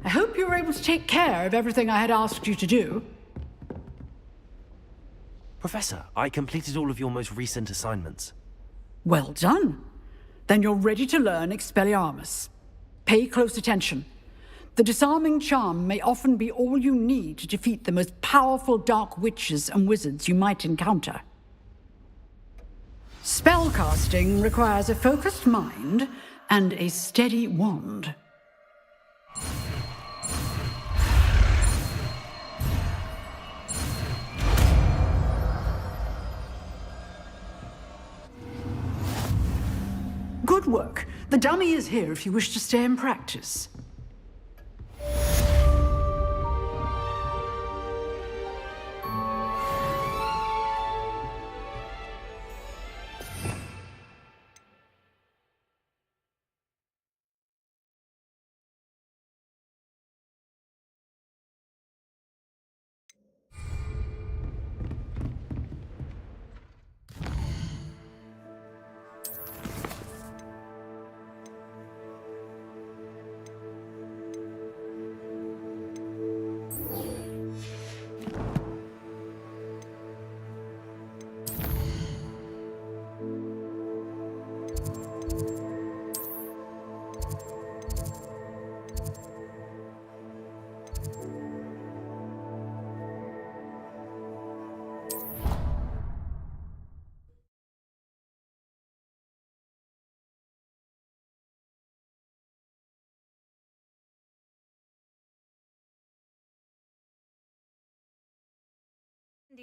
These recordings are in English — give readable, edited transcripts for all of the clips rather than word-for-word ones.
I hope you were able to take care of everything I had asked you to do. Professor, I completed all of your most recent assignments. Well done. Then you're ready to learn Expelliarmus. Pay close attention. The disarming charm may often be all you need to defeat the most powerful dark witches and wizards you might encounter. Spellcasting requires a focused mind and a steady wand. Good work. The dummy is here if you wish to stay and practice.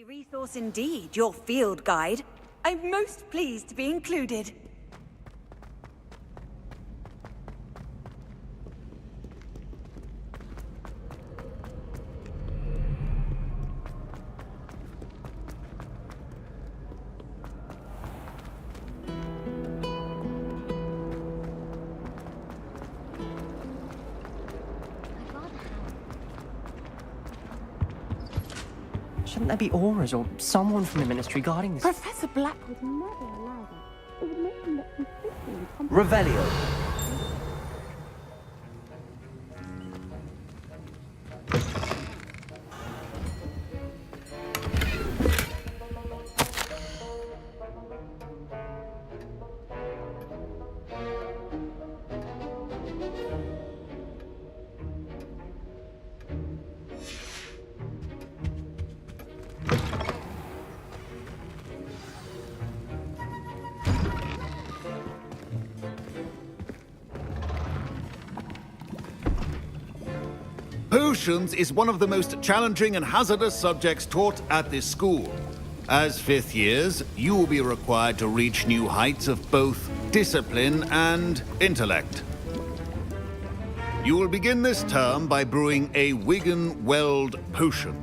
Resource indeed, your field guide. I'm most pleased to be included. Shouldn't there be auras or someone from the Ministry guarding this? Professor Black would never allow this. It would make him look completely incompetent. Revelio. Potions is one of the most challenging and hazardous subjects taught at this school. As fifth years, you will be required to reach new heights of both discipline and intellect. You will begin this term by brewing a Wigan-Weld potion.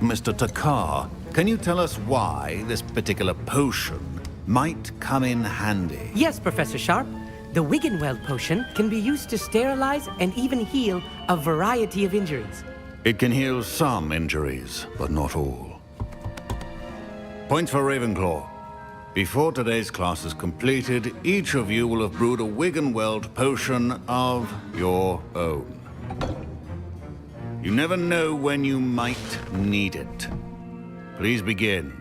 Mr. Takar, can you tell us why this particular potion might come in handy? Yes, Professor Sharp. The Wiggenweld potion can be used to sterilize and even heal a variety of injuries. It can heal some injuries, but not all. Points for Ravenclaw. Before today's class is completed, each of you will have brewed a Wiggenweld potion of your own. You never know when you might need it. Please begin.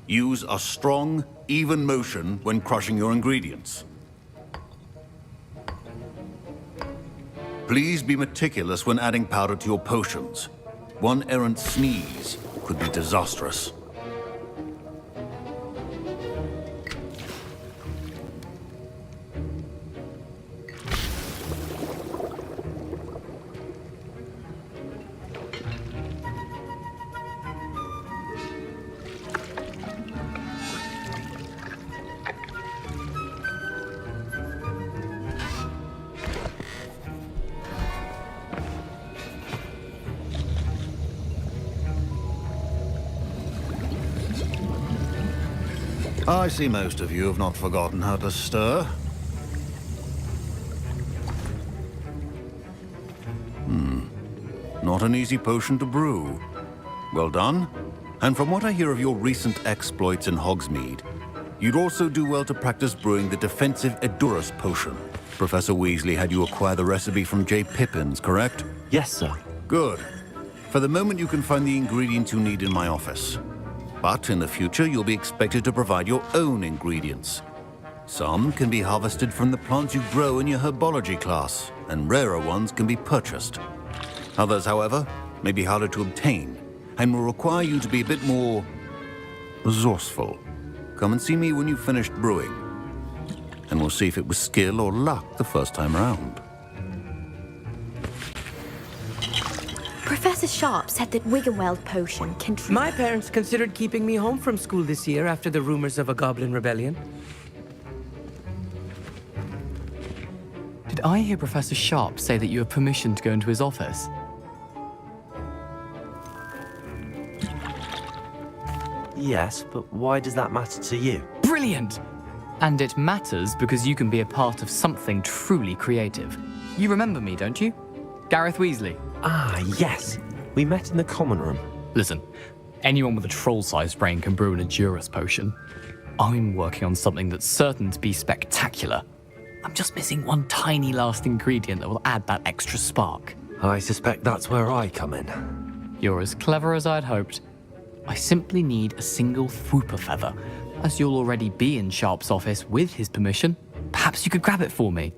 Use a strong, even motion when crushing your ingredients. Please be meticulous when adding powder to your potions. One errant sneeze could be disastrous. I see most of you have not forgotten how to stir. Not an easy potion to brew. Well done. And from what I hear of your recent exploits in Hogsmeade, you'd also do well to practice brewing the defensive Edurus potion. Professor Weasley had you acquire the recipe from J. Pippins, correct? Yes, sir. Good. For the moment, you can find the ingredients you need in my office. But in the future, you'll be expected to provide your own ingredients. Some can be harvested from the plants you grow in your herbology class, and rarer ones can be purchased. Others, however, may be harder to obtain, and will require you to be a bit more resourceful. Come and see me when you've finished brewing, and we'll see if it was skill or luck the first time around. Professor Sharp said that Wiggenweld potion can treat... My parents considered keeping me home from school this year after the rumors of a goblin rebellion. Did I hear Professor Sharp say that you have permission to go into his office? Yes, but why does that matter to you? Brilliant! And it matters because you can be a part of something truly creative. You remember me, don't you? Gareth Weasley. Ah, yes. We met in the common room. Listen, anyone with a troll-sized brain can brew an Edurus potion. I'm working on something that's certain to be spectacular. I'm just missing one tiny last ingredient that will add that extra spark. I suspect that's where I come in. You're as clever as I'd hoped. I simply need a single Fwooper feather. As you'll already be in Sharp's office with his permission, perhaps you could grab it for me.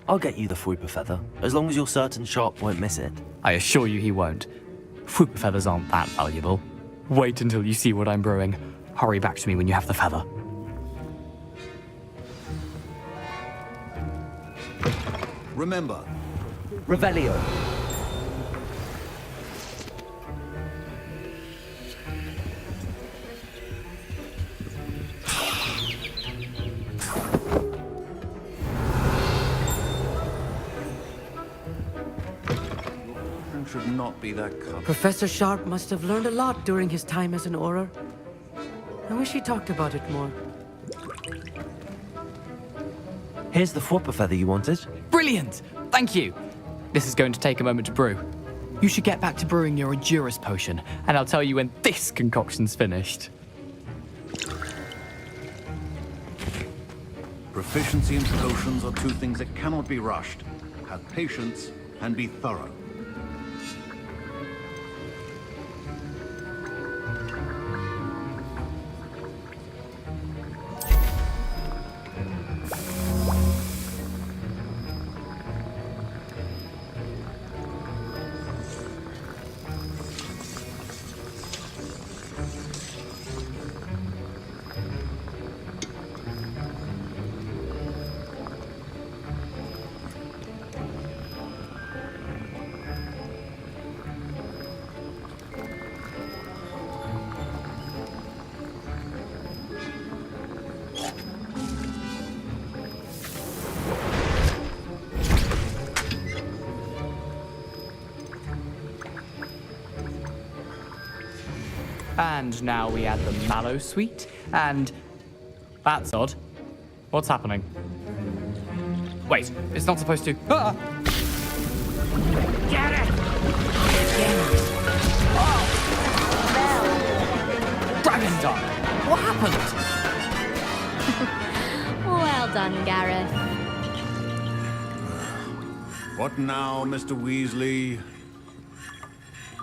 I'll get you the Fwooper feather, as long as you're certain Sharp won't miss it. I assure you he won't. Fwooper feathers aren't that valuable. Wait until you see what I'm brewing. Hurry back to me when you have the feather. Remember, Revelio. should not be that clever. Professor Sharp must have learned a lot during his time as an Auror. I wish he talked about it more. Here's the Fwooper feather you wanted. Brilliant! Thank you! This is going to take a moment to brew. You should get back to brewing your Edurus potion, and I'll tell you when this concoction's finished. Proficiency in potions are two things that cannot be rushed. Have patience and be thorough. And now we add the mallow sweet, and... That's odd. What's happening? Wait, it's not supposed to... Ah! Get it! Oh! Dragon Dog! What happened? Well done, Gareth. What now, Mr. Weasley?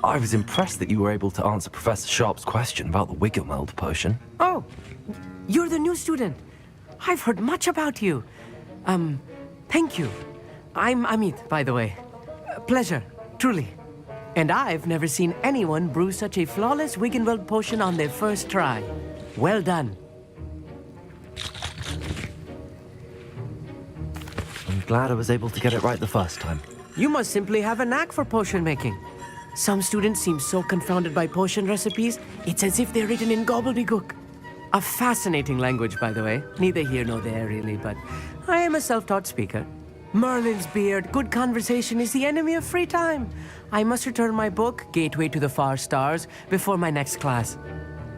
I was impressed that you were able to answer Professor Sharp's question about the Wiggenweld potion. Oh, you're the new student. I've heard much about you. Thank you. I'm Amit, by the way. Pleasure, truly. And I've never seen anyone brew such a flawless Wiggenweld potion on their first try. Well done. I'm glad I was able to get it right the first time. You must simply have a knack for potion making. Some students seem so confounded by potion recipes, it's as if they're written in gobbledygook. A fascinating language, by the way. Neither here nor there, really, but I am a self-taught speaker. Merlin's beard, good conversation is the enemy of free time. I must return my book, Gateway to the Far Stars, before my next class.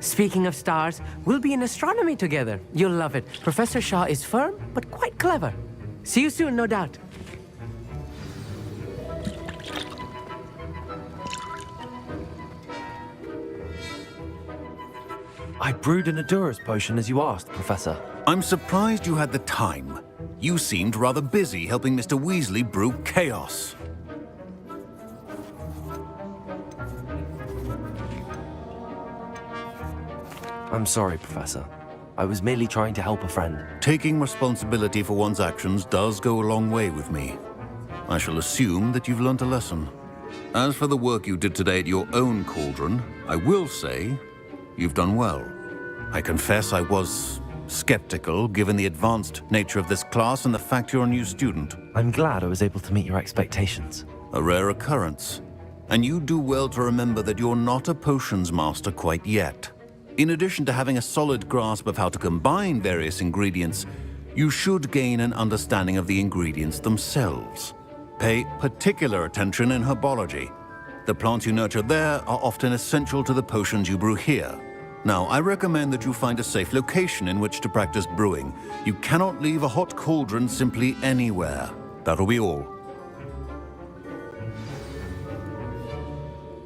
Speaking of stars, we'll be in astronomy together. You'll love it. Professor Shaw is firm, but quite clever. See you soon, no doubt. I brewed an Adura's potion as you asked, Professor. I'm surprised you had the time. You seemed rather busy helping Mr. Weasley brew chaos. I'm sorry, Professor. I was merely trying to help a friend. Taking responsibility for one's actions does go a long way with me. I shall assume that you've learnt a lesson. As for the work you did today at your own cauldron, I will say you've done well. I confess I was skeptical, given the advanced nature of this class and the fact you're a new student. I'm glad I was able to meet your expectations. A rare occurrence. And you do well to remember that you're not a potions master quite yet. In addition to having a solid grasp of how to combine various ingredients, you should gain an understanding of the ingredients themselves. Pay particular attention in herbology. The plants you nurture there are often essential to the potions you brew here. Now, I recommend that you find a safe location in which to practice brewing. You cannot leave a hot cauldron simply anywhere. That'll be all.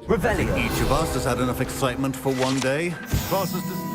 Revelio! Each of us has had enough excitement for one day. Class is dis-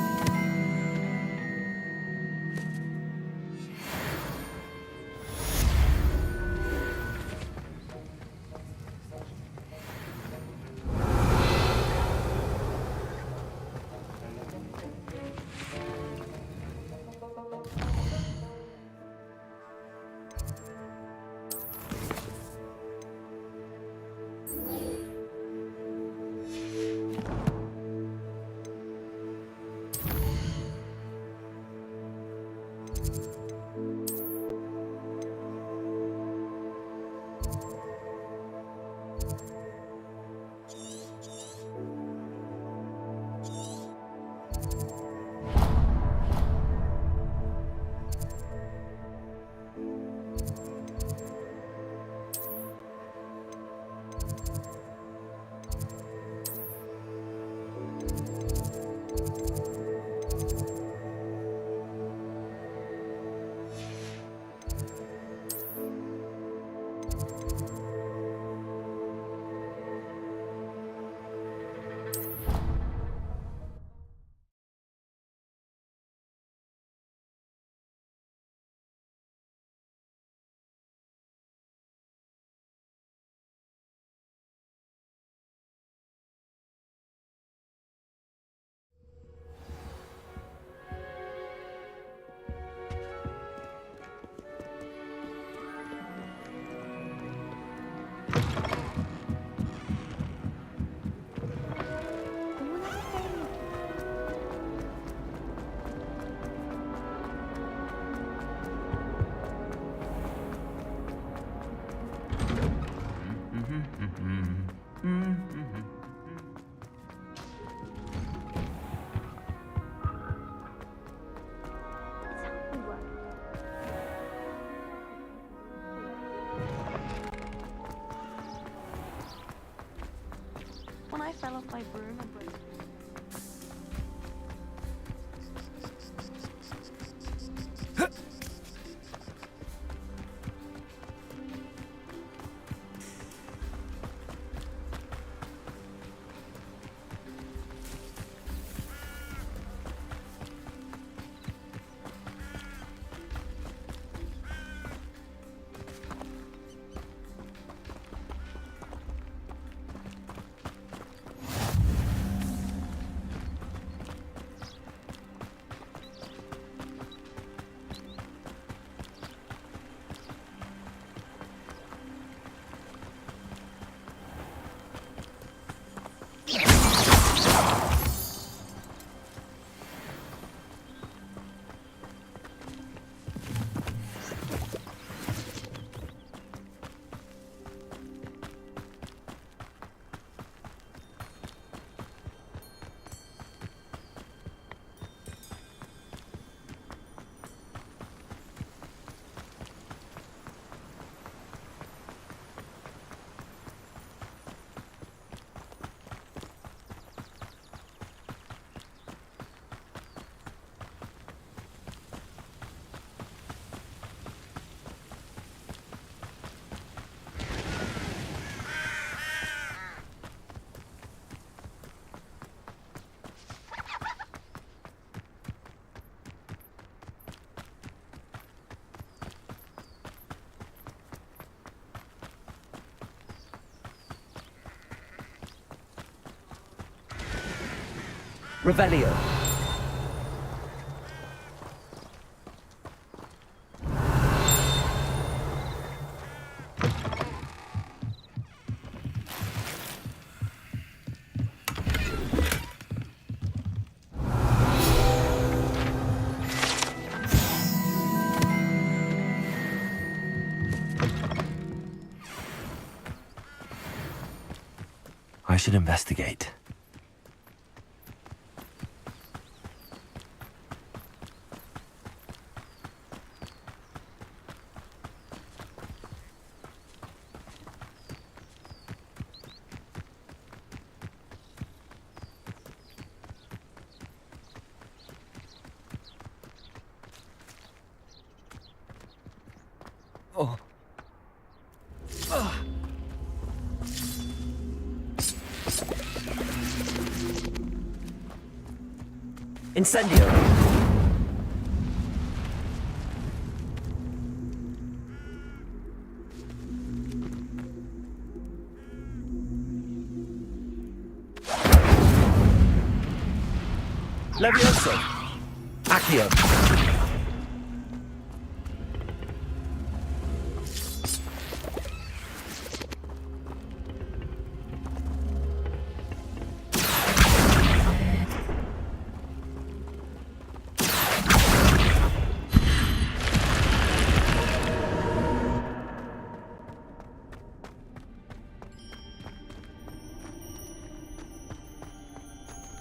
When I fell off my broom and broke. Revelio. I should investigate. Incendio. Levioso. Accio.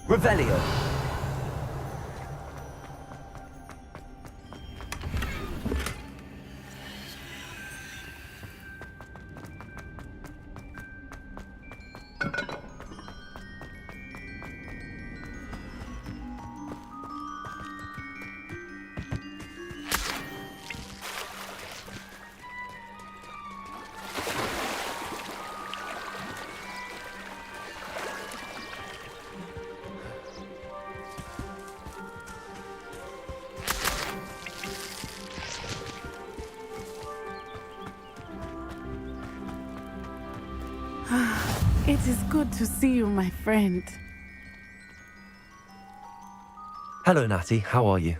Revelio. It is good to see you, my friend. Hello, Natty. How are you?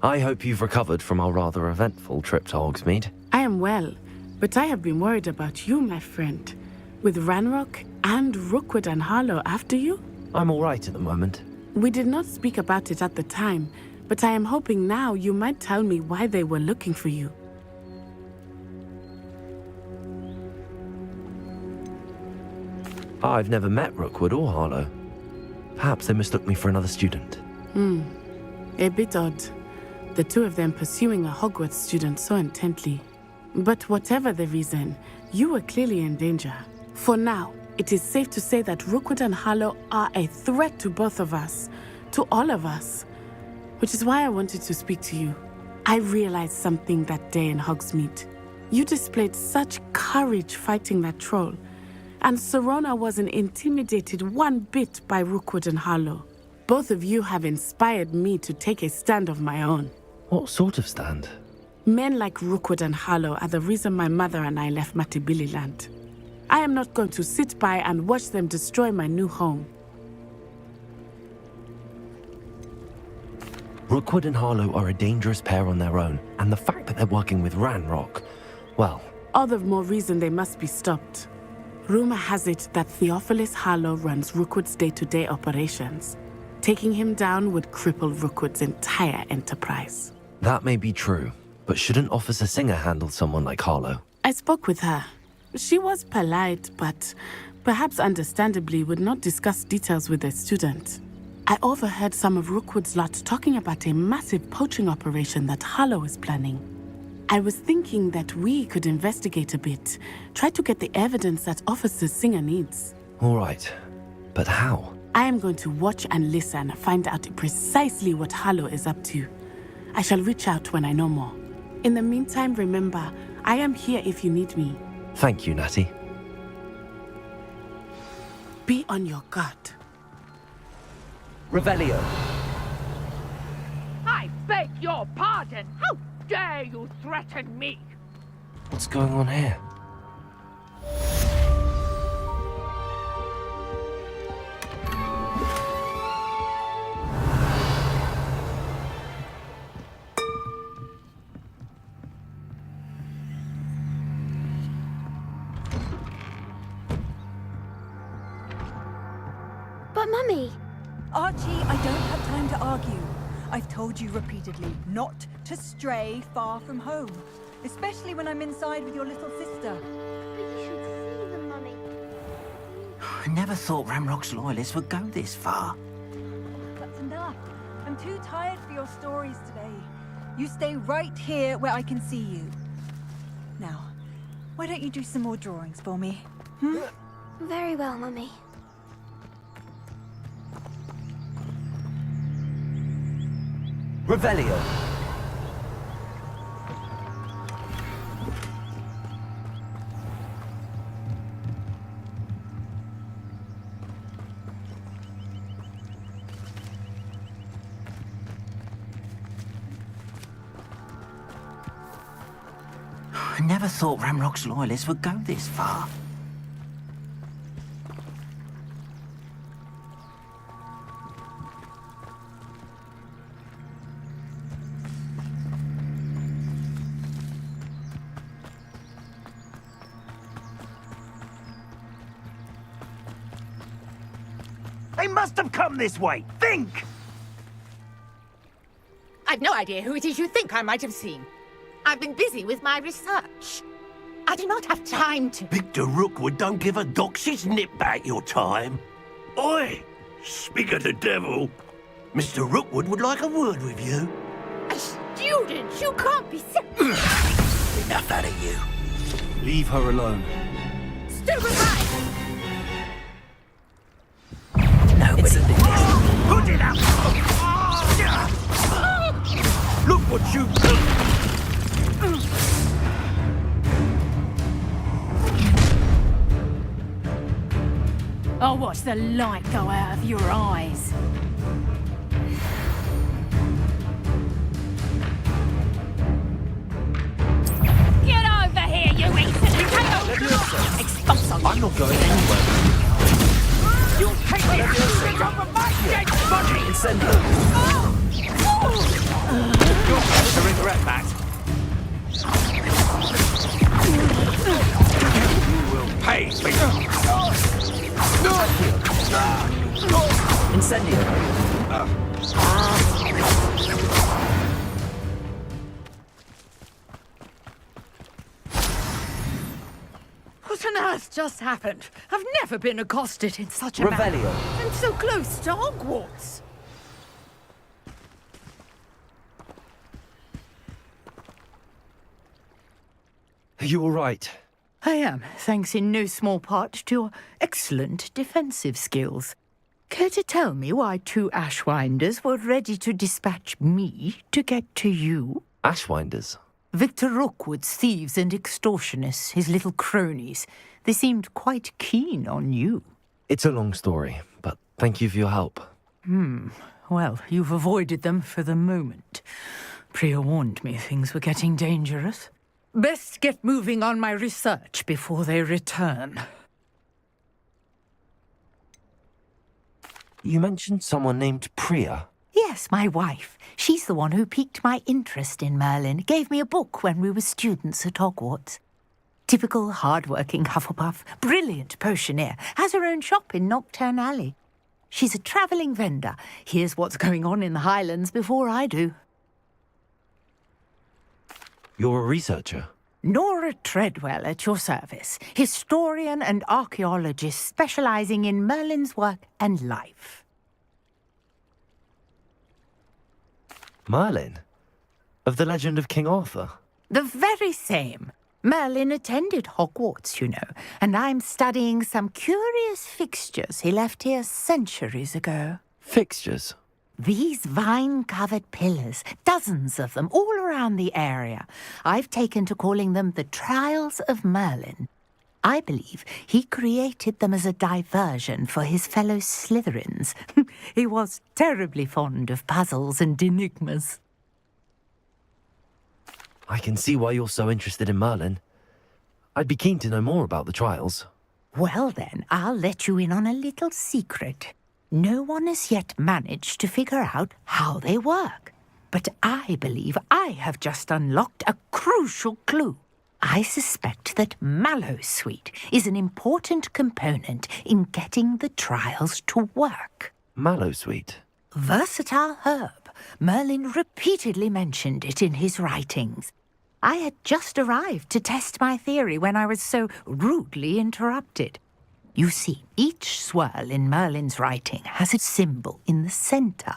I hope you've recovered from our rather eventful trip to Hogsmeade. I am well, but I have been worried about you, my friend. With Ranrock and Rookwood and Harlow after you? I'm all right at the moment. We did not speak about it at the time, but I am hoping now you might tell me why they were looking for you. I've never met Rookwood or Harlow. Perhaps they mistook me for another student. A bit odd. The two of them pursuing a Hogwarts student so intently. But whatever the reason, you were clearly in danger. For now, it is safe to say that Rookwood and Harlow are a threat to both of us. To all of us. Which is why I wanted to speak to you. I realized something that day in Hogsmeade. You displayed such courage fighting that troll. And Serona wasn't intimidated one bit by Rookwood and Harlow. Both of you have inspired me to take a stand of my own. What sort of stand? Men like Rookwood and Harlow are the reason my mother and I left Matibili land. I am not going to sit by and watch them destroy my new home. Rookwood and Harlow are a dangerous pair on their own, and the fact that they're working with Ranrock, well... All the more reason they must be stopped. Rumor has it that Theophilus Harlow runs Rookwood's day-to-day operations. Taking him down would cripple Rookwood's entire enterprise. That may be true, but shouldn't Officer Singer handle someone like Harlow? I spoke with her. She was polite, but perhaps understandably would not discuss details with a student. I overheard some of Rookwood's lot talking about a massive poaching operation that Harlow is planning. I was thinking that we could investigate a bit, try to get the evidence that Officer Singer needs. All right, but how? I am going to watch and listen, find out precisely what Harlow is up to. I shall reach out when I know more. In the meantime, remember, I am here if you need me. Thank you, Natty. Be on your guard. Revelio. I beg your pardon. How dare you threaten me? What's going on here? But Mummy... Archie, I don't have time to argue. I've told you repeatedly not to stray far from home, especially when I'm inside with your little sister. But you should see them, Mummy. I never thought Ramrock's loyalists would go this far. That's enough. I'm too tired for your stories today. You stay right here where I can see you. Now, why don't you do some more drawings for me? Very well, Mummy. Revelio. I never thought Ramrock's loyalists would go this far. They must have come this way. Think! I've no idea who it is you think I might have seen. I've been busy with my research. I do not have time to... Victor Rookwood don't give a doxy's nip back your time. Oi! Speak of the devil. Mr. Rookwood would like a word with you. A student? You can't be so... Enough out of you. Leave her alone. Stupefy! Nobody Put it out! Look what you... I'll watch the light go out of your eyes. Get over here, you insolent! Expulso! I'm not going anywhere. You'll take this over my dead body! Incendio. You're going to regret that. You will pay for Incendio. What on earth just happened? I've never been accosted in such a manner. Revelio. And so close to Hogwarts. Are you all right? I am, thanks in no small part to your excellent defensive skills. Care to tell me why two Ashwinders were ready to dispatch me to get to you? Ashwinders. Victor Rookwood's thieves and extortionists, his little cronies. They seemed quite keen on you. It's a long story, but thank you for your help. Well, you've avoided them for the moment. Priya warned me things were getting dangerous. Best get moving on my research before they return. You mentioned someone named Priya. Yes, my wife. She's the one who piqued my interest in Merlin. Gave me a book when we were students at Hogwarts. Typical hard-working Hufflepuff, brilliant potioneer, has her own shop in Nocturne Alley. She's a travelling vendor. Hears what's going on in the Highlands before I do. You're a researcher. Nora Treadwell at your service, historian and archaeologist specialising in Merlin's work and life. Merlin? Of the legend of King Arthur? The very same. Merlin attended Hogwarts, you know, and I'm studying some curious fixtures he left here centuries ago. Fixtures? These vine-covered pillars, dozens of them, all around the area. I've taken to calling them the Trials of Merlin. I believe he created them as a diversion for his fellow Slytherins. He was terribly fond of puzzles and enigmas. I can see why you're so interested in Merlin. I'd be keen to know more about the trials. Well then, I'll let you in on a little secret. No one has yet managed to figure out how they work. But I believe I have just unlocked a crucial clue. I suspect that mallowsweet is an important component in getting the trials to work. Mallowsweet. Versatile herb. Merlin repeatedly mentioned it in his writings. I had just arrived to test my theory when I was so rudely interrupted. You see, each swirl in Merlin's writing has a symbol in the center.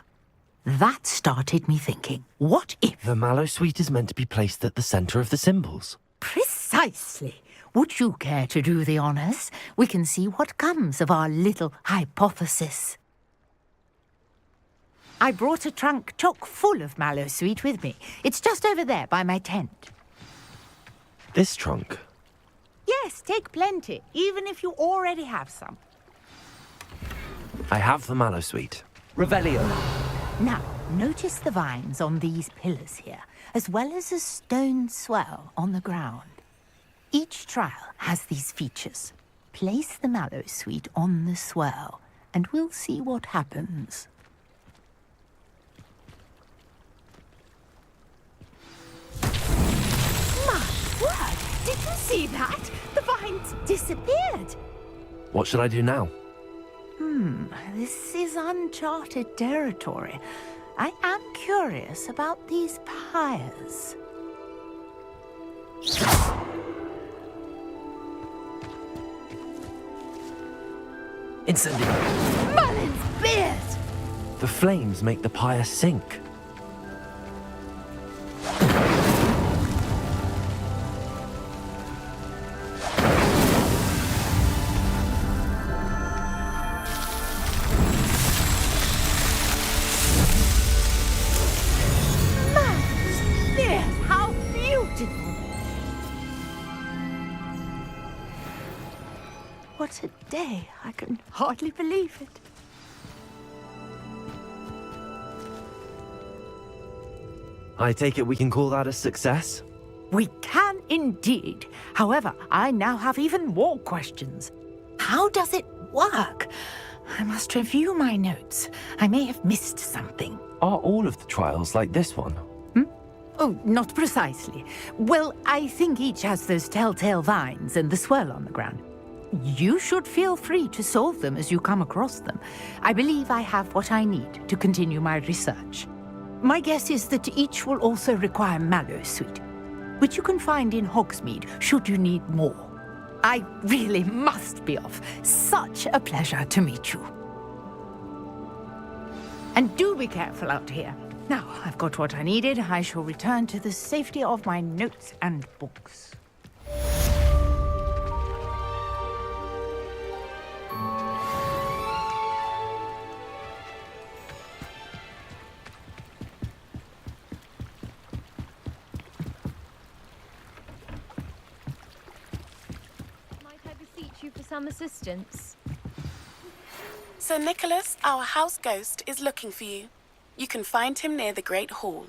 That started me thinking, what if... The mallowsweet is meant to be placed at the center of the symbols. Precisely. Would you care to do the honors? We can see what comes of our little hypothesis. I brought a trunk chock full of mallowsweet with me. It's just over there by my tent. This trunk? Yes, take plenty, even if you already have some. I have the mallowsweet. Revelio. Now, notice the vines on these pillars here, as well as a stone swell on the ground. Each trial has these features. Place the mallowsweet on the swell, and we'll see what happens. My word! Did you see that? The vines disappeared. What should I do now? This is uncharted territory. I am curious about these pyres. Incendio. Merlin's beard! The flames make the pyre sink. How beautiful! What a day. I can hardly believe it. I take it we can call that a success? We can indeed. However, I now have even more questions. How does it work? I must review my notes. I may have missed something. Are all of the trials like this one? Oh, not precisely. Well, I think each has those telltale vines and the swirl on the ground. You should feel free to solve them as you come across them. I believe I have what I need to continue my research. My guess is that each will also require mallowsweet, which you can find in Hogsmeade should you need more. I really must be off. Such a pleasure to meet you. And do be careful out here. Now, I've got what I needed. I shall return to the safety of my notes and books. Might I beseech you for some assistance? Sir Nicholas, our house ghost, is looking for you. You can find him near the Great Hall.